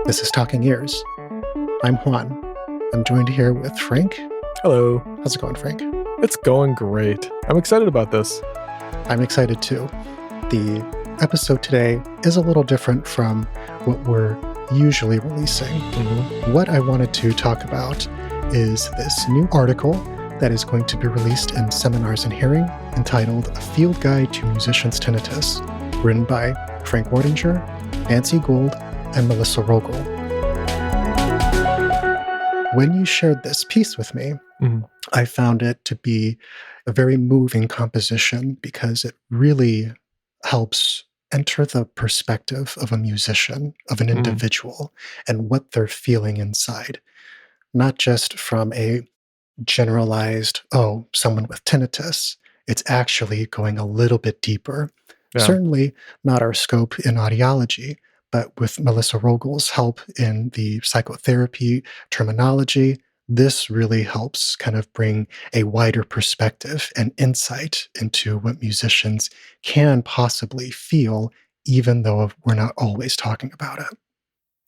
This is Talking Ears. I'm Juan. I'm joined here with Frank. Hello. How's it going, Frank? It's going great. I'm excited about this. I'm excited too. The episode today is a little different from what we're usually releasing. What I wanted to talk about is this new article that is going to be released in Seminars in Hearing entitled A Field Guide to Musicians' Tinnitus, written by Frank Wardinger, Nancy Gould, and Melissa Rogel. When you shared this piece with me, I found it to be a very moving composition because it really helps enter the perspective of a musician, of an individual, and what they're feeling inside. Not just from a generalized, someone with tinnitus. It's actually going a little bit deeper. Yeah. Certainly not our scope in audiology, but with Melissa Rogel's help in the psychotherapy terminology, this really helps kind of bring a wider perspective and insight into what musicians can possibly feel, even though we're not always talking about it.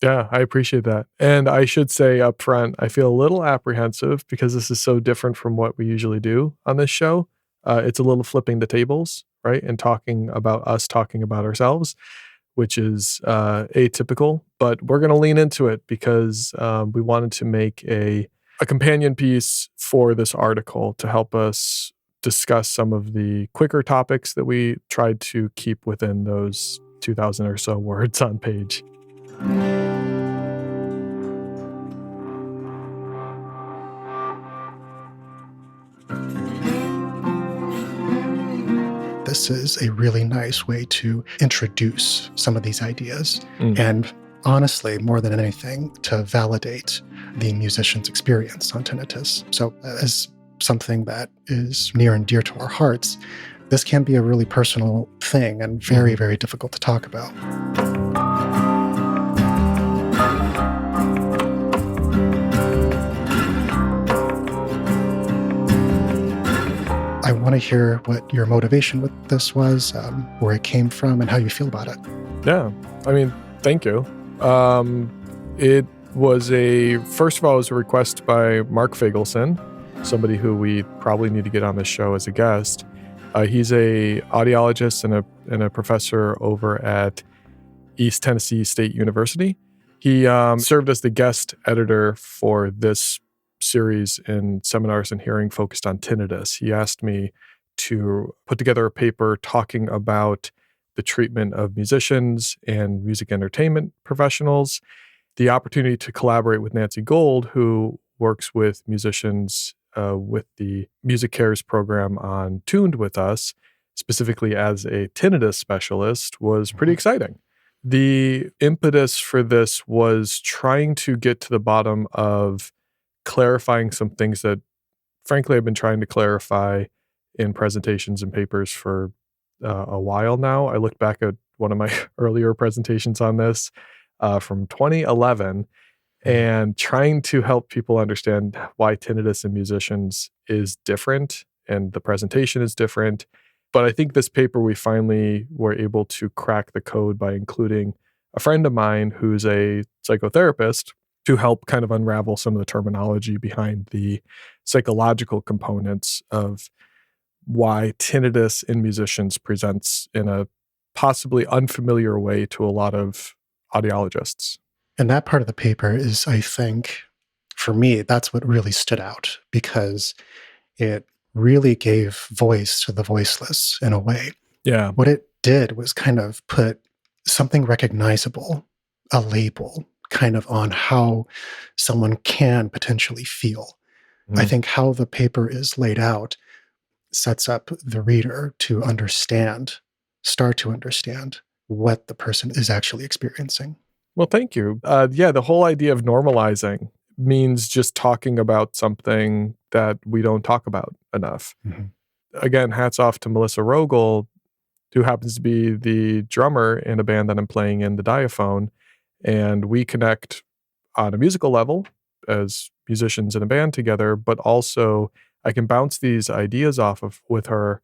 Yeah, I appreciate that. And I should say up front, I feel a little apprehensive because this is so different from what we usually do on this show. It's a little flipping the tables, right? And talking about ourselves, which is atypical, but we're going to lean into it because we wanted to make a companion piece for this article to help us discuss some of the quicker topics that we tried to keep within those 2,000 or so words on page. This is a really nice way to introduce some of these ideas and honestly, more than anything, to validate the musician's experience on tinnitus. So as something that is near and dear to our hearts, this can be a really personal thing and very, very difficult to talk about. I want to hear what your motivation with this was, where it came from, and how you feel about it. Yeah, I mean, thank you. It was first of all, it was a request by Mark Fagelson, somebody who we probably need to get on the show as a guest. He's a audiologist and a professor over at East Tennessee State University. He served as the guest editor for this series in Seminars in Hearing focused on tinnitus. He asked me to put together a paper talking about the treatment of musicians and music entertainment professionals, the opportunity to collaborate with Nancy Gould, who works with musicians with the Music Cares program on Tuned with us, specifically as a tinnitus specialist, was pretty exciting. The impetus for this was trying to get to the bottom of clarifying some things that, frankly, I've been trying to clarify in presentations and papers for a while now. I looked back at one of my earlier presentations on this from 2011 and trying to help people understand why tinnitus in musicians is different and the presentation is different. But I think this paper, we finally were able to crack the code by including a friend of mine who's a psychotherapist to help kind of unravel some of the terminology behind the psychological components of why tinnitus in musicians presents in a possibly unfamiliar way to a lot of audiologists. And that part of the paper is, I think, for me, that's what really stood out because it really gave voice to the voiceless in a way. Yeah. What it did was kind of put something recognizable, a label, kind of on how someone can potentially feel. I think how the paper is laid out sets up the reader to start to understand what the person is actually experiencing. Well, thank you. The whole idea of normalizing means just talking about something that we don't talk about enough. Again, hats off to Melissa Rogel, who happens to be the drummer in a band that I'm playing in, the Diaphone. And we connect on a musical level as musicians in a band together, but also I can bounce these ideas off of with her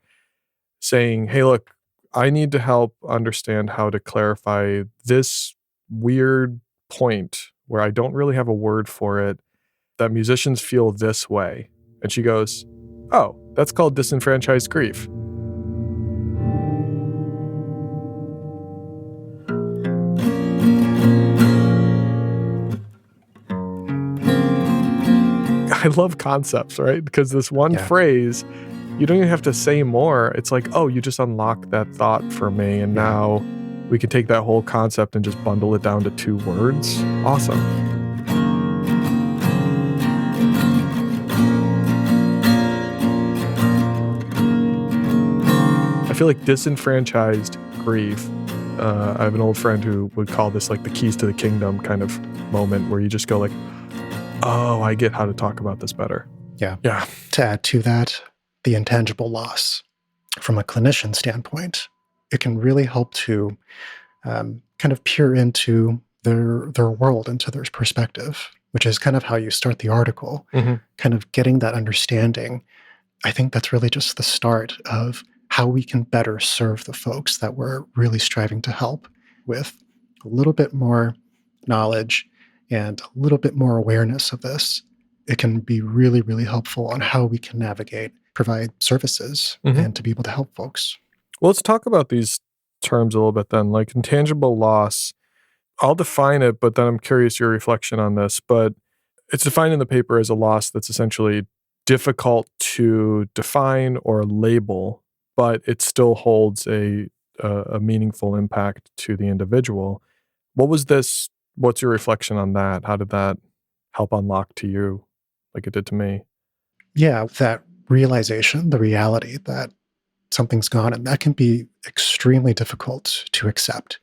saying, hey, look, I need to help understand how to clarify this weird point where I don't really have a word for it, that musicians feel this way. And she goes, oh, that's called disenfranchised grief. I love concepts, right? Because this one phrase, you don't even have to say more. It's like, oh, you just unlocked that thought for me. And now we can take that whole concept and just bundle it down to 2 words. Awesome. I feel like disenfranchised grief. I have an old friend who would call this like the keys to the kingdom kind of moment where you just go like, oh, I get how to talk about this better. Yeah. Yeah. To add to that, the intangible loss from a clinician standpoint, it can really help to kind of peer into their world, into their perspective, which is kind of how you start the article, kind of getting that understanding. I think that's really just the start of how we can better serve the folks that we're really striving to help with a little bit more knowledge and a little bit more awareness of this. It can be really, really helpful on how we can navigate, provide services, and to be able to help folks. Well, let's talk about these terms a little bit then. Like intangible loss, I'll define it, but then I'm curious your reflection on this. But it's defined in the paper as a loss that's essentially difficult to define or label, but it still holds a meaningful impact to the individual. What's your reflection on that? How did that help unlock to you like it did to me? Yeah, that realization, the reality that something's gone, and that can be extremely difficult to accept.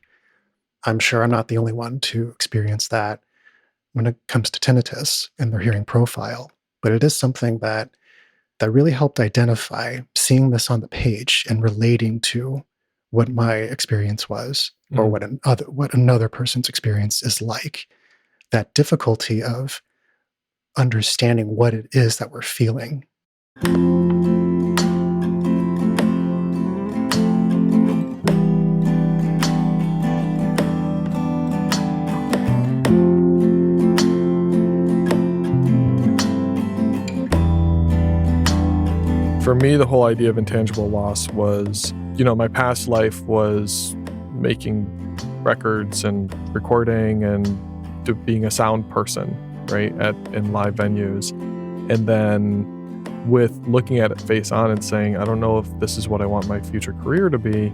I'm sure I'm not the only one to experience that when it comes to tinnitus and their hearing profile, but it is something that really helped identify seeing this on the page and relating to what my experience was or what another person's experience is like. That difficulty of understanding what it is that we're feeling. For me, the whole idea of intangible loss was, my past life was making records and recording and being a sound person, right, in live venues. And then with looking at it face on and saying, I don't know if this is what I want my future career to be,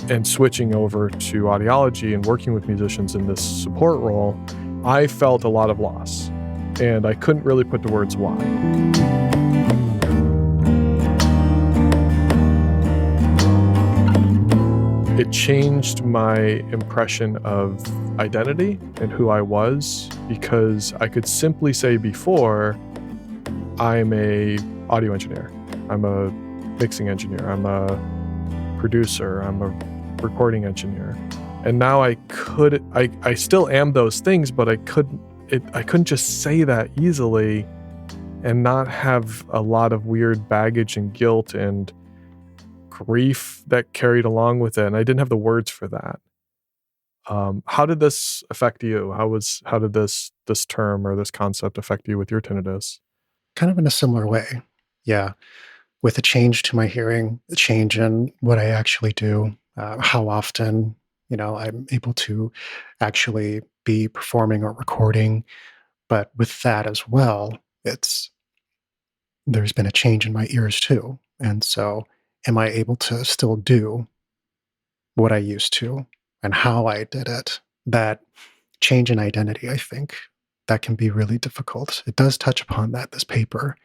and switching over to audiology and working with musicians in this support role, I felt a lot of loss. And I couldn't really put to words why. It changed my impression of identity and who I was, because I could simply say before, I'm a audio engineer, I'm a mixing engineer, I'm a producer, I'm a recording engineer. And now I still am those things, but I couldn't just say that easily and not have a lot of weird baggage and guilt and grief that carried along with it, and I didn't have the words for that. How did this affect you? How did this term or this concept affect you with your tinnitus? Kind of in a similar way. Yeah. With a change to my hearing, a change in what I actually do, how often, I'm able to actually be performing or recording. But with that as well, there's been a change in my ears too. And so am I able to still do what I used to and how I did it? That change in identity, I think, that can be really difficult. It does touch upon that, this paper.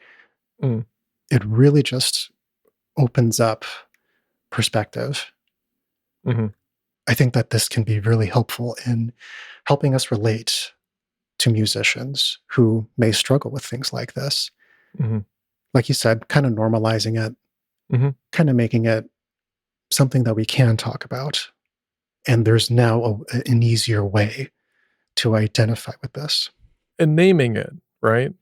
It really just opens up perspective. I think that this can be really helpful in helping us relate to musicians who may struggle with things like this. Like you said, kind of normalizing it, kind of making it something that we can talk about. And there's now an easier way to identify with this. And naming it, right?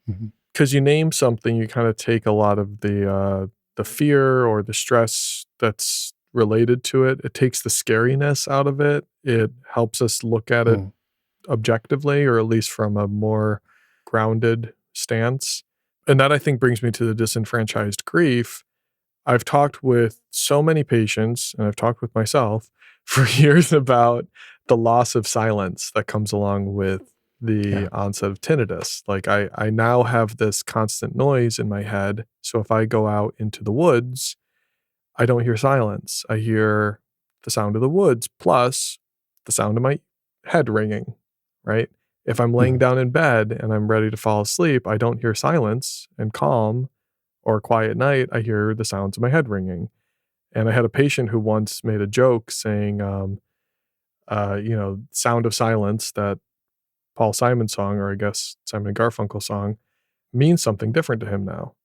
Because you name something, you kind of take a lot of the fear or the stress that's related to it. It takes the scariness out of it. It helps us look at it objectively, or at least from a more grounded stance. And that, I think, brings me to the disenfranchised grief. I've talked with so many patients, and I've talked with myself for years about the loss of silence that comes along with the Yeah. onset of tinnitus. Like I now have this constant noise in my head. So if I go out into the woods, I don't hear silence. I hear the sound of the woods plus the sound of my head ringing, right? If I'm laying Mhm. down in bed and I'm ready to fall asleep, I don't hear silence and calm or quiet night. I hear the sounds of my head ringing. And I had a patient who once made a joke saying, Sound of Silence, that Paul Simon song, or I guess Simon and Garfunkel song, means something different to him now,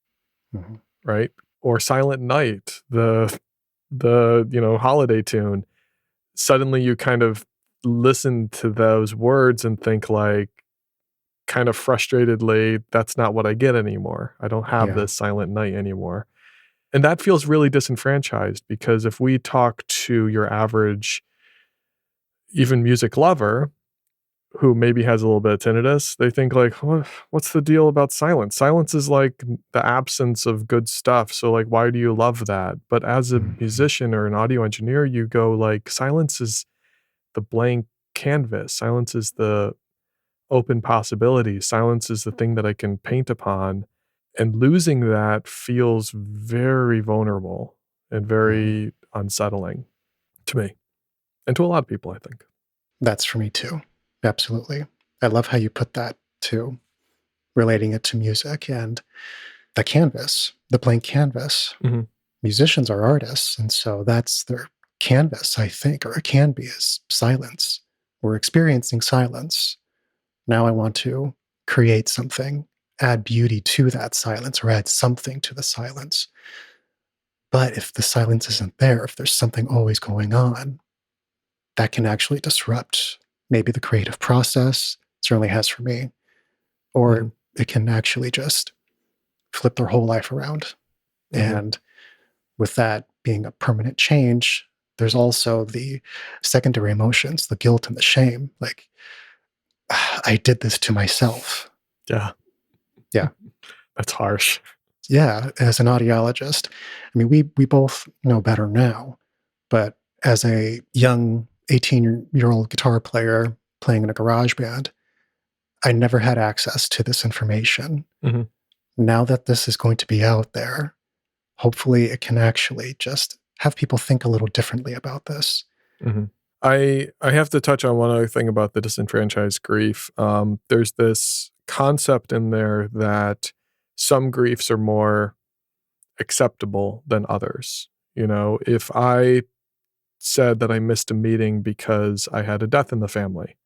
Mhm. right? Or Silent Night, the holiday tune. Suddenly you kind of listen to those words and think like, kind of frustratedly, that's not what I get anymore. I don't have Yeah. this Silent Night anymore. And that feels really disenfranchised, because if we talk to your average, even music lover, who maybe has a little bit of tinnitus, they think like, what's the deal about silence? Silence is like the absence of good stuff. So like, why do you love that? But as a Mhm. musician or an audio engineer, you go like, silence is the blank canvas. Silence is the open possibility. Silence is the thing that I can paint upon. And losing that feels very vulnerable and Mhm. very unsettling to me, and to a lot of people, I think. That's for me too. Absolutely. I love how you put that too, relating it to music and the canvas, the blank canvas. Mhm, Musicians are artists, and so that's their canvas, I think, or it can be, is silence. We're experiencing silence. Now I want to create something, add beauty to that silence, or add something to the silence. But if the silence isn't there, if there's something always going on, that can actually disrupt maybe the creative process, certainly has for me, mhm, or it can actually just flip their whole life around. mhm. And with that being a permanent change, there's also the secondary emotions, the guilt and the shame. Like, I did this to myself. Yeah, Yeah. that's harsh. Yeah. As an audiologist, I mean, we both know better now, but as a young 18-year-old guitar player playing in a garage band, I never had access to this information. Mhm, Now that this is going to be out there, hopefully it can actually just have people think a little differently about this. mhm. I have to touch on one other thing about the disenfranchised grief. There's this concept in there that some griefs are more acceptable than others. You know, if I said that I missed a meeting because I had a death in the family,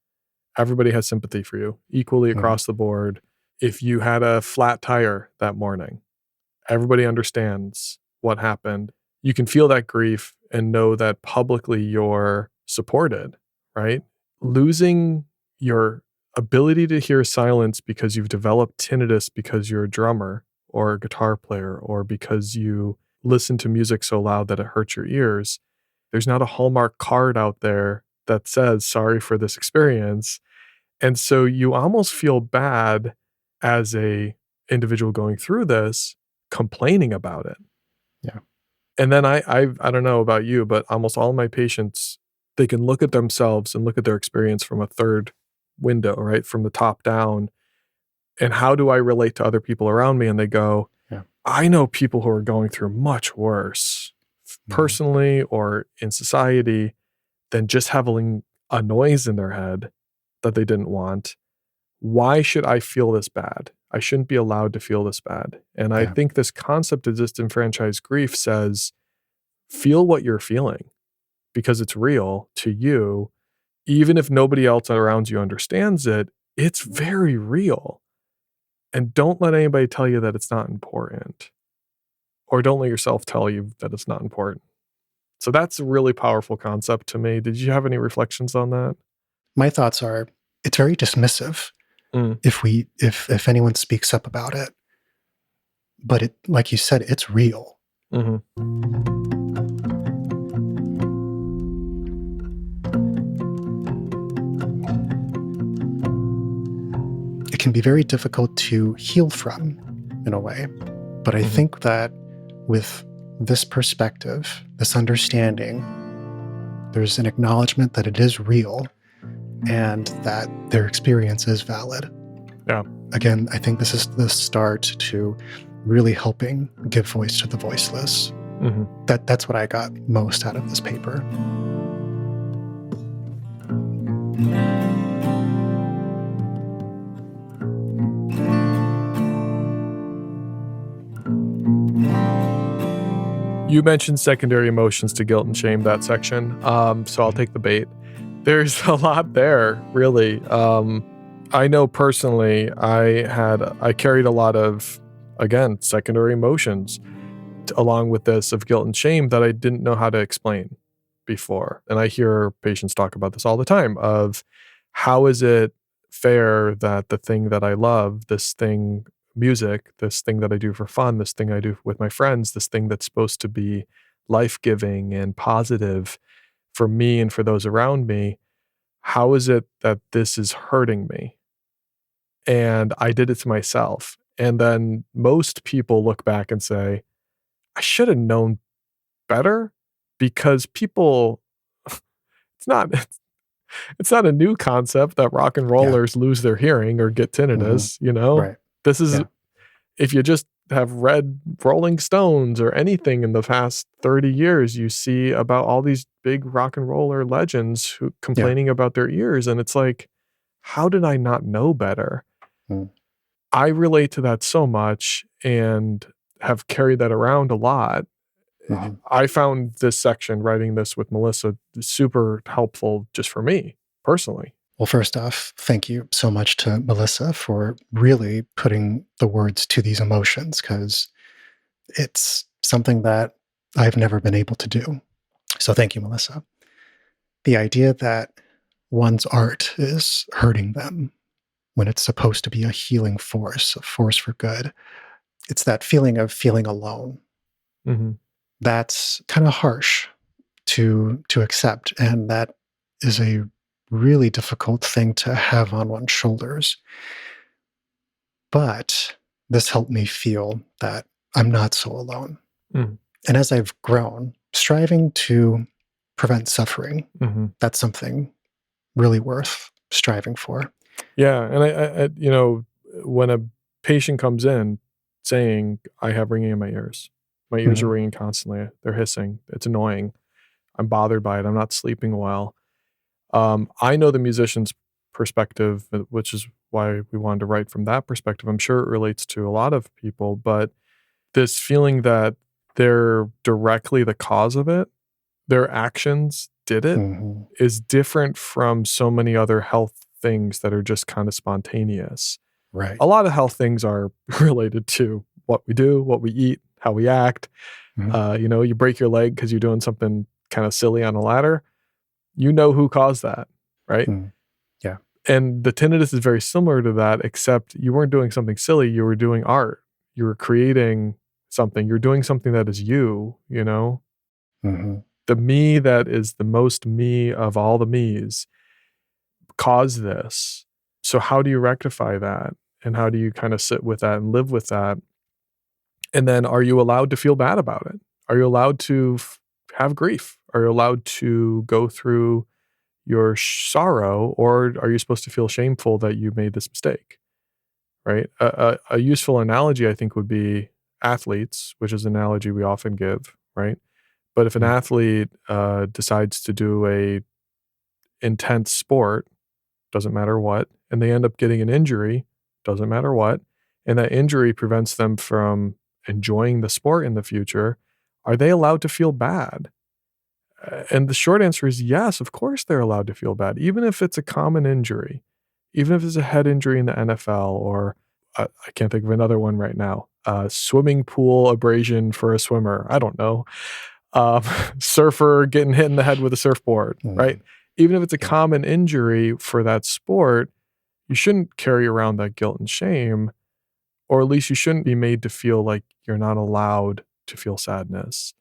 everybody has sympathy for you equally Mhm. across the board. If you had a flat tire that morning, everybody understands what happened. You can feel that grief and know that publicly you're supported, right? Losing your ability to hear silence because you've developed tinnitus because you're a drummer or a guitar player, or because you listen to music so loud that it hurts your ears. There's not a Hallmark card out there that says, sorry for this experience. And so you almost feel bad as a individual going through this, complaining about it. Yeah. And then I don't know about you, but almost all my patients, they can look at themselves and look at their experience from a third window, right? From the top down. And how do I relate to other people around me? And they go, Yeah. I know people who are going through much worse Mhm. personally or in society than just having a noise in their head that they didn't want. Why should I feel this bad? I shouldn't be allowed to feel this bad. And I Yeah. think this concept of disenfranchised grief says, feel what you're feeling because it's real to you. Even if nobody else around you understands it, it's very real. And don't let anybody tell you that it's not important, or don't let yourself tell you that it's not important. So that's a really powerful concept to me. Did you have any reflections on that? My thoughts are it's very dismissive Mm, if anyone speaks up about it. But it, like you said, it's real. mhm. can be very difficult to heal from in a way. But I think that with this perspective, this understanding, there's an acknowledgement that it is real and that their experience is valid. Yeah. Again, I think this is the start to really helping give voice to the voiceless. That's what I got most out of this paper. You mentioned secondary emotions to guilt and shame, that section. So I'll take the bait. There's a lot there, really. I know personally, I carried a lot of, again, secondary emotions along with this of guilt and shame that I didn't know how to explain before. And I hear patients talk about this all the time of how is it fair that the thing that I love, this thing, music, this thing that I do for fun, this thing I do with my friends, this thing that's supposed to be life-giving and positive for me and for those around me, how is it that this is hurting me? And I did it to myself. And then most people look back and say, I should have known better because people it's not it's not a new concept that rock and Yeah. rollers lose their hearing or get tinnitus, you know? Right. This is Yeah. if you just have read Rolling Stones or anything in the past 30 years, you see about all these big rock and roller legends who complaining about their ears, and it's like, how did I not know better? Mm. I relate to that so much and have carried that around a lot. I found this section, writing this with Melissa, super helpful just for me personally. Well, first off, thank you so much to Melissa for really putting the words to these emotions, because it's something that I've never been able to do. So thank you, Melissa. The idea that one's art is hurting them when it's supposed to be a healing force, a force for good. It's that feeling of feeling alone. That's kind of harsh to accept, and that is a really difficult thing to have on one's shoulders. But this helped me feel that I'm not so alone. And as I've grown, striving to prevent suffering, that's something really worth striving for. Yeah, and I you know, when a patient comes in saying, "I have ringing in my ears are ringing constantly, they're hissing, it's annoying, I'm bothered by it, I'm not sleeping well." I know the musician's perspective, which is why we wanted to write from that perspective. I'm sure it relates to a lot of people, but this feeling that they're directly the cause of it, their actions did it, is different from so many other health things that are just kind of spontaneous. Right. A lot of health things are related to what we do, what we eat, how we act. You know, you break your leg because you're doing something kind of silly on a ladder. You know who caused that, right? Yeah. And the tinnitus is very similar to that, except you weren't doing something silly, you were doing art. You were creating something. You're doing something that is you, you know? The me that is the most me of all the me's caused this. So how do you rectify that? And how do you kind of sit with that and live with that? And then are you allowed to feel bad about it? Are you allowed to have grief? Are you allowed to go through your sorrow, or are you supposed to feel shameful that you made this mistake? Right? A useful analogy, I think, would be athletes, which is an analogy we often give, right? But if an athlete decides to do a intense sport, doesn't matter what, and they end up getting an injury, doesn't matter what, and that injury prevents them from enjoying the sport in the future, are they allowed to feel bad? And the short answer is yes, of course they're allowed to feel bad, even if it's a common injury, even if it's a head injury in the NFL, or I can't think of another one right now, swimming pool abrasion for a swimmer. I don't know. Surfer getting hit in the head with a surfboard, right? Even if it's a common injury for that sport, you shouldn't carry around that guilt and shame, or at least you shouldn't be made to feel like you're not allowed to feel sadness.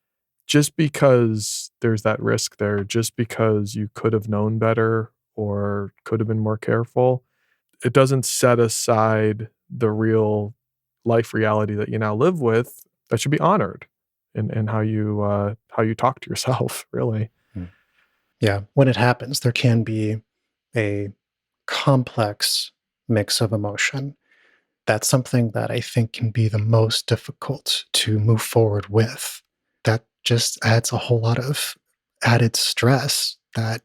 Just because there's that risk there, just because you could have known better or could have been more careful, it doesn't set aside the real life reality that you now live with that should be honored in how you talk to yourself, really. Mm. Yeah, when it happens, there can be a complex mix of emotion. That's something that I think can be the most difficult to move forward with. That just adds a whole lot of added stress that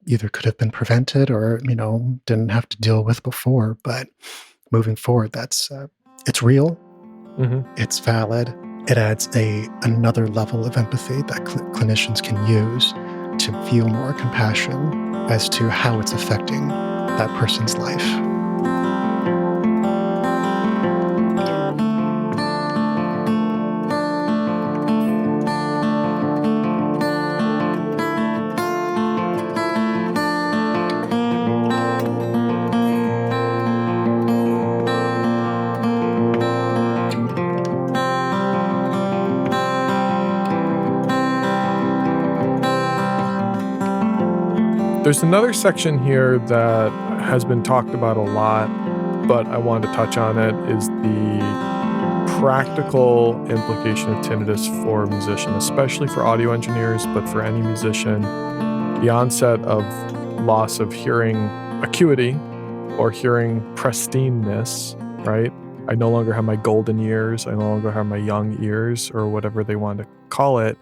either could have been prevented or, didn't have to deal with before. But moving forward, it's real, Mhm. it's valid. It adds another level of empathy that clinicians can use to feel more compassion as to how it's affecting that person's life. There's another section here that has been talked about a lot, but I wanted to touch on it, is the practical implication of tinnitus for a musician, especially for audio engineers, but for any musician. The onset of loss of hearing acuity or hearing pristineness, right? I no longer have my golden ears, I no longer have my young ears, or whatever they want to call it,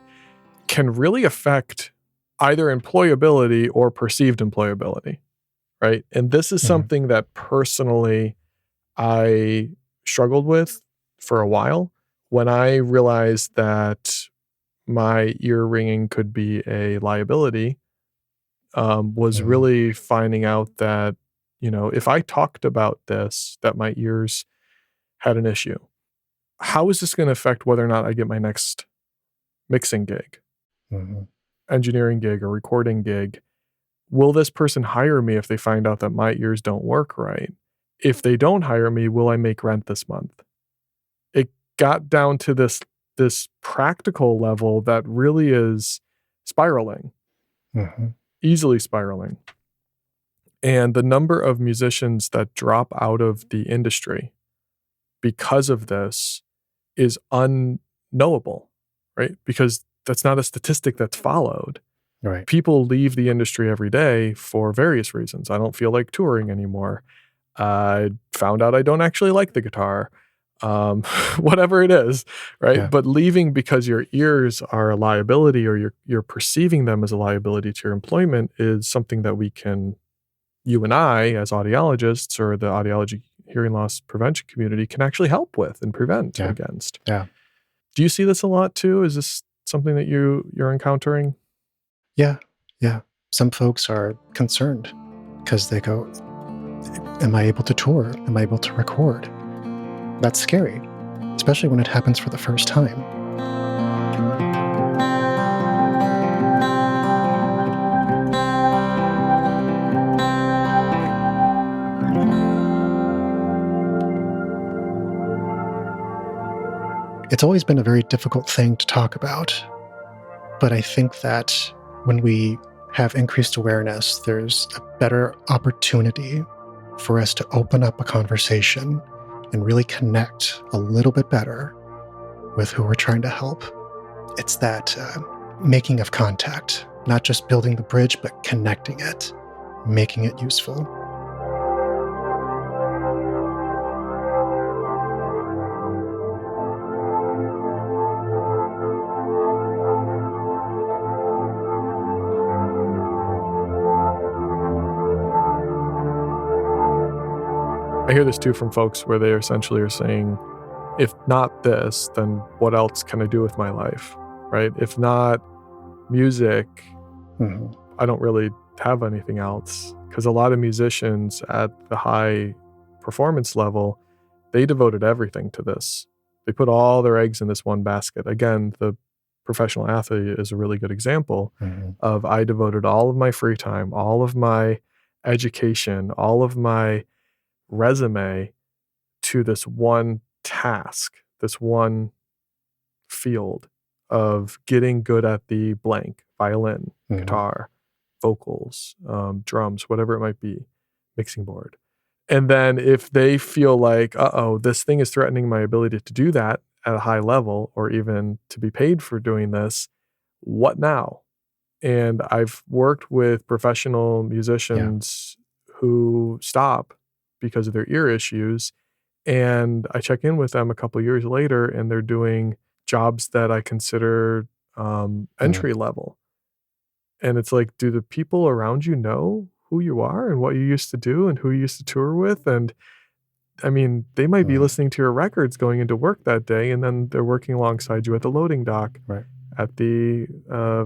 can really affect either employability or perceived employability, right? And this is Mhm. something that personally I struggled with for a while when I realized that my ear ringing could be a liability. Was Mhm. really finding out that, if I talked about this, that my ears had an issue, how is this going to affect whether or not I get my next mixing gig, Mhm. engineering gig, or recording gig? Will this person hire me if they find out that my ears don't work right? If they don't hire me, will I make rent this month? It got down to this practical level that really is spiraling, Mhm. easily spiraling. And the number of musicians that drop out of the industry because of this is unknowable, right? Because that's not a statistic that's followed. Right. People leave the industry every day for various reasons. I don't feel like touring anymore. I found out I don't actually like the guitar. Um, whatever it is, right? Yeah. But leaving because your ears are a liability or you're perceiving them as a liability to your employment is something that you and I, as audiologists or the audiology hearing loss prevention community, can actually help with and prevent Yeah. against. Yeah. Do you see this a lot too? Is this something that you're encountering? Yeah. Yeah. Some folks are concerned because they go, am I able to tour? Am I able to record? That's scary, especially when it happens for the first time. It's always been a very difficult thing to talk about, but I think that when we have increased awareness, there's a better opportunity for us to open up a conversation and really connect a little bit better with who we're trying to help. It's that making of contact, not just building the bridge, but connecting it, making it useful. I hear this too from folks where they essentially are saying, if not this, then what else can I do with my life? Right? If not music, Mhm. I don't really have anything else. Because a lot of musicians at the high performance level, they devoted everything to this. They put all their eggs in this one basket. Again, the professional athlete is a really good example Mhm. of I devoted all of my free time, all of my education, all of my resume to this one task, this one field of getting good at the blank, violin, Mhm. guitar, vocals, drums, whatever it might be, mixing board. And then if they feel like, uh-oh, this thing is threatening my ability to do that at a high level or even to be paid for doing this, what now? And I've worked with professional Yeah. musicians who stop because of their ear issues, and I check in with them a couple years later, and they're doing jobs that I consider, Mm, entry level. And it's like, do the people around you know who you are and what you used to do and who you used to tour with? And I mean, they might be mm, listening to your records going into work that day, and then they're working alongside you at the loading dock, right. at the,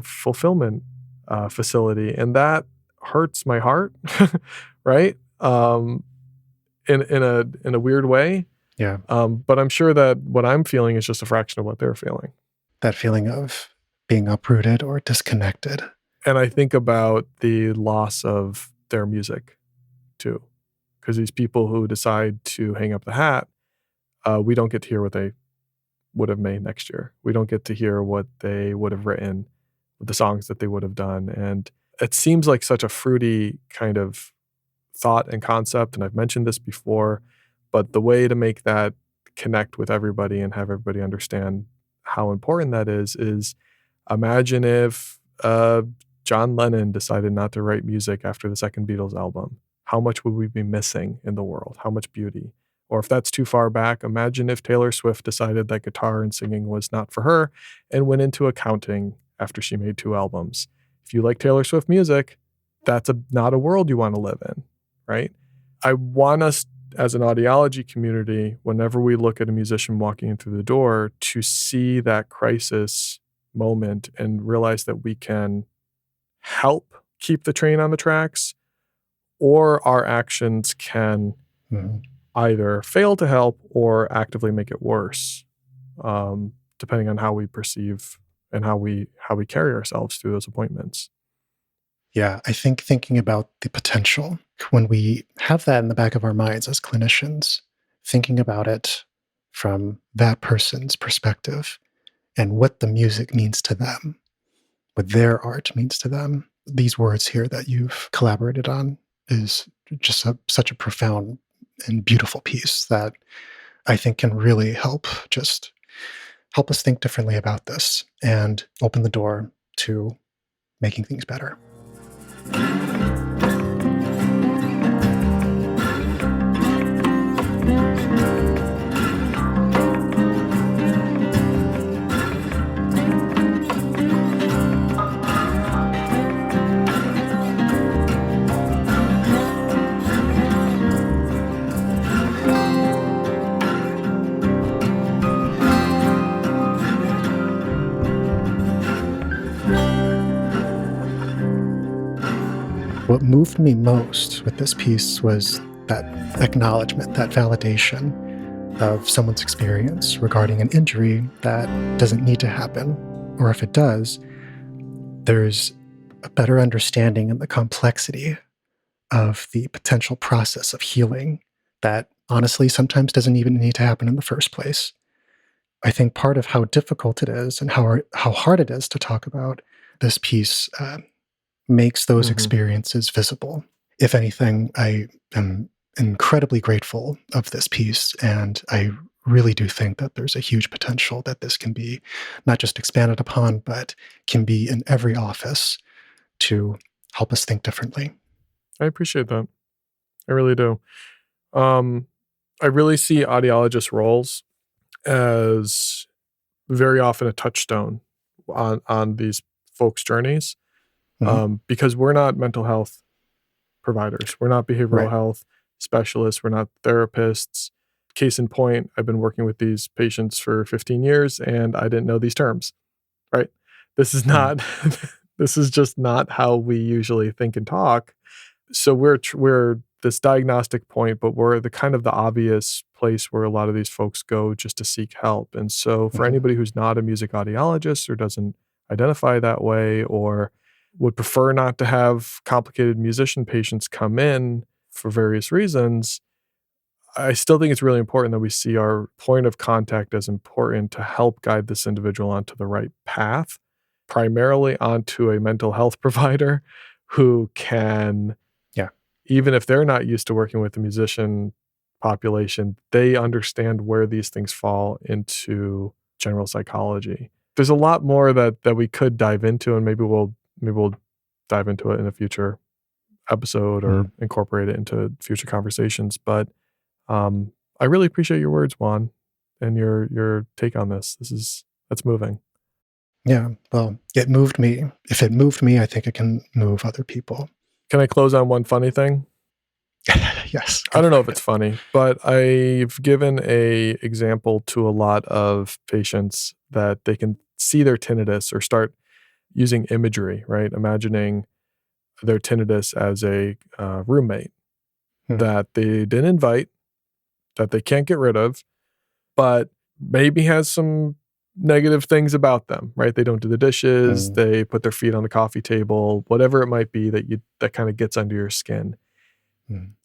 fulfillment, facility, and that hurts my heart, right? In a weird way, Yeah. but I'm sure that what I'm feeling is just a fraction of what they're feeling. That feeling of being uprooted or disconnected. And I think about the loss of their music too, because these people who decide to hang up the hat, we don't get to hear what they would have made next year. We don't get to hear what they would have written, the songs that they would have done, and it seems like such a fruity kind of thought and concept, and I've mentioned this before, but the way to make that connect with everybody and have everybody understand how important that is imagine if, John Lennon decided not to write music after the second Beatles album. How much would we be missing in the world? How much beauty? Or if that's too far back, imagine if Taylor Swift decided that guitar and singing was not for her and went into accounting after she made 2 albums. If you like Taylor Swift music, that's not a world you wanna live in, right? I want us as an audiology community, whenever we look at a musician walking in through the door, to see that crisis moment and realize that we can help keep the train on the tracks, or our actions can Mhm. either fail to help or actively make it worse, depending on how we perceive and how we carry ourselves through those appointments. Yeah, I think thinking about the potential when we have that in the back of our minds as clinicians, thinking about it from that person's perspective and what the music means to them, what their art means to them. These words here that you've collaborated on is just such a profound and beautiful piece that I think can really just help us think differently about this and open the door to making things better. What moved me most with this piece was that acknowledgement, that validation of someone's experience regarding an injury that doesn't need to happen, or if it does, there's a better understanding and the complexity of the potential process of healing that honestly sometimes doesn't even need to happen in the first place. I think part of how difficult it is and how hard it is to talk about this piece makes those Mhm. experiences visible. If anything, I am incredibly grateful of this piece, and I really do think that there's a huge potential that this can be not just expanded upon, but can be in every office to help us think differently. I appreciate that. I really do. Um, I really see audiologist roles as very often a touchstone on these folks' journeys, Mhm. because we're not mental health providers. We're not behavioral Right. health specialists. We're not therapists. Case in point, I've been working with these patients for 15 years and I didn't know these terms, right? This is Mm. not, this is just not how we usually think and talk. So we're this diagnostic point, but we're the kind of the obvious place where a lot of these folks go just to seek help. And so for Mhm. anybody who's not a music audiologist or doesn't identify that way or would prefer not to have complicated musician patients come in for various reasons, I still think it's really important that we see our point of contact as important to help guide this individual onto the right path, primarily onto a mental health provider who can Yeah. even if they're not used to working with the musician population, they understand where these things fall into general psychology. There's a lot more that we could dive into, and maybe we'll dive into it in a future episode or incorporate it into future conversations. But I really appreciate your words, Juan, and your take on this. That's moving. Yeah, well, it moved me. If it moved me, I think it can move other people. Can I close on one funny thing? Yes. I don't know if it's funny, but I've given a example to a lot of patients that they can see their tinnitus or start using imagery, right? Imagining their tinnitus as a roommate that they didn't invite, that they can't get rid of, but maybe has some negative things about them, right? They don't do the dishes, they put their feet on the coffee table, whatever it might be that kind of gets under your skin.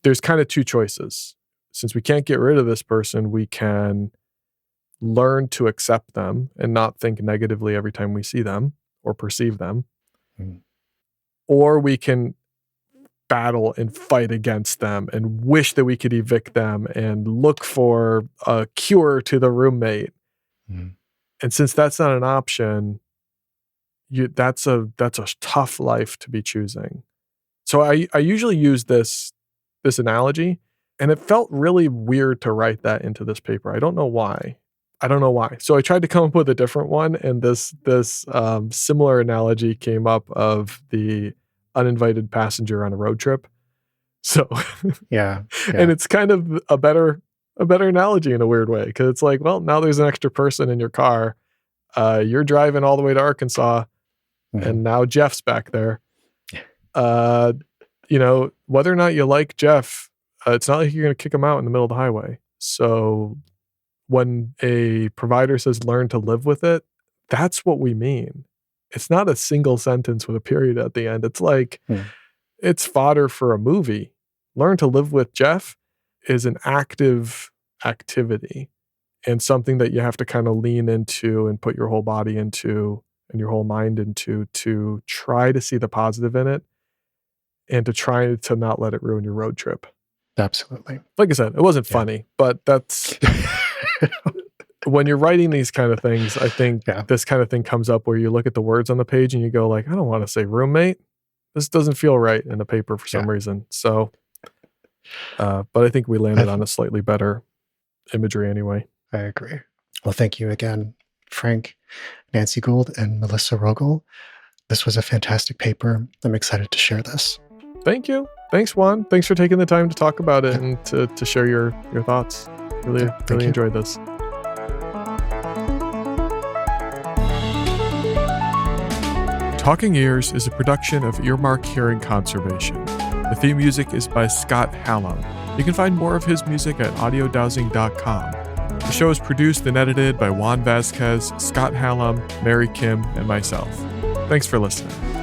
There's kind of two choices. Since we can't get rid of this person, we can learn to accept them and not think negatively every time we see them or perceive them. Or we can battle and fight against them and wish that we could evict them and look for a cure to the roommate. And since that's not an option, that's a tough life to be choosing. So I usually use this analogy, and it felt really weird to write that into this paper. I don't know why. So I tried to come up with a different one, and this similar analogy came up of the uninvited passenger on a road trip. So yeah. And it's kind of a better analogy in a weird way, because it's like, well, now there's an extra person in your car. You're driving all the way to Arkansas, and now Jeff's back there. Whether or not you like Jeff, it's not like you're going to kick him out in the middle of the highway. So when a provider says learn to live with it, that's what we mean. It's not a single sentence with a period at the end. It's like, it's fodder for a movie. Learn to live with Jeff is an active activity and something that you have to kind of lean into and put your whole body into and your whole mind into to try to see the positive in it and to try to not let it ruin your road trip. Absolutely. Like I said, it wasn't funny, but that's when you're writing these kind of things, I think this kind of thing comes up where you look at the words on the page and you go like, I don't want to say roommate. This doesn't feel right in a paper for some reason. So, but I think we landed on a slightly better imagery anyway. I agree. Well, thank you again, Frank, Nancy Gould, and Melissa Rogel. This was a fantastic paper. I'm excited to share this. Thank you. Thanks, Juan. Thanks for taking the time to talk about it and to share your thoughts. Really enjoyed this. Talking Ears is a production of Earmark Hearing Conservation. The theme music is by Scott Hallam. You can find more of his music at audiodowsing.com. The show is produced and edited by Juan Vasquez, Scott Hallam, Mary Kim, and myself. Thanks for listening.